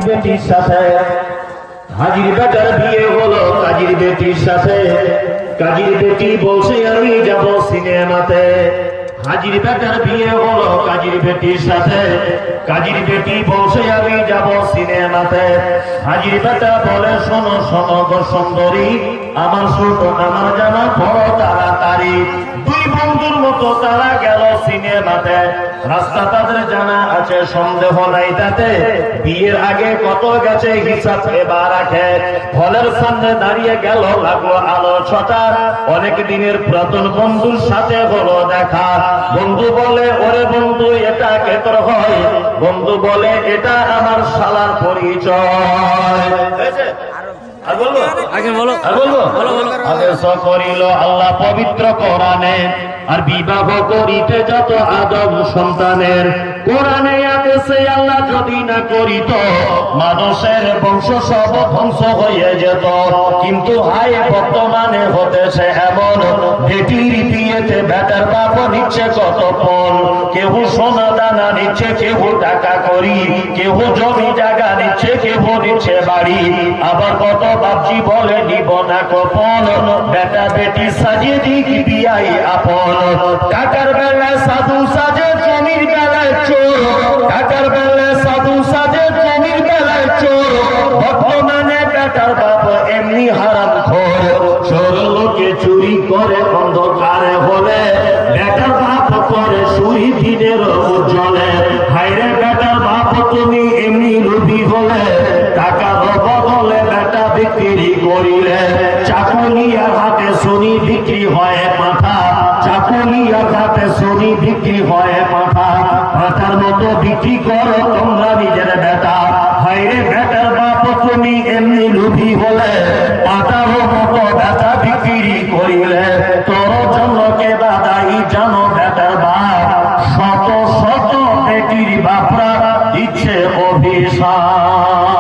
বেটির সাথে হাজির বেটার বিয়ে হলো কাজীর বেটির সাথে। কাজীর বেটি বলছে আমি যাব সিনেমাতে। হাজির বেটার বিয়ে হলো কাজীর বেটির সাথে। কাজীর বেটি বলছে আমি যাব সিনেমাতে। হাজির বেটা বলে শোনো শোনো গো সুন্দরী, আমার ছোট আমার জামা বড় তাড়াতাড়ি। দুই বন্ধুর মতো তারা গেল সিনেমাতে। রাস্তা তাদের জানা আছে, সন্দেহ নাই তাতে। বিয়ের আগে কত গেছে হিসাব এবার রাখে। হলের সামনে দাঁড়িয়ে গেল, লাগলো আলো ছটা। অনেক দিনের পুরাতন বন্ধুর সাথে হলো দেখা। বন্ধু বলে ওরে বন্ধু এটা কে তোর হয়? বন্ধু বলে এটা আমার শালার পরিচয়। আল্লাহ পবিত্র কোরআনে আর বিবাহ করিতে যত আদম সন্তানের কোরআনে আদেশে আল্লাহ যদি না করিত মানুষের বংশ সব ধ্বংস হয়ে যেত। কিন্তু হাই বর্তমানে হতেছে এমন, বেটির বিয়েতে বেটার বাপ নিচ্ছে কত পণ। কেউ সোনা দানা নিচ্ছে, কেউ টাকা করি, কেউ জমি জায়গা নিচ্ছে, কেউ নিচ্ছে বাড়ি। আবার কত বাপজি বলে নিব না গোপন, বেটা বেটি সাজিয়ে দিক বিয়াই আপন। টাকার বেলায় সাধু সাজে, জমির বেলায় চোর। টাকার বেলায় সাধু সাজে, জমির বেলায় চোর। বর্তমানে বেটার বাপ এমনি হারাম খোর। চোর লোকে চুরি করে অন্ধকারে হলে, বেটার বাপ করে সুই দিনের উজ্জ্বলে। হাইরে বেটার বাপ তুমি এমনি লোভী হলে, টাকার বদলে বেটা বিক্রি করিলে। চাকুলিয়ার হাতে শনি বিক্রি হয় পাঠা। চাকুলিয়ার হাতে শনি বিক্রি হয় পাঠা। পাঠার মতো বিক্রি করো তোমরা নিজের বেটা। হাইরে বেটার বাপ তুমি এমনি লোভী হলে, পাঠার মতো বেটা বিক্রি করিলে। তোর জন্য কে দাদাই জানো বেটার বাপ? শত শত বেটির বাপরা দিচ্ছে অভিশাপ।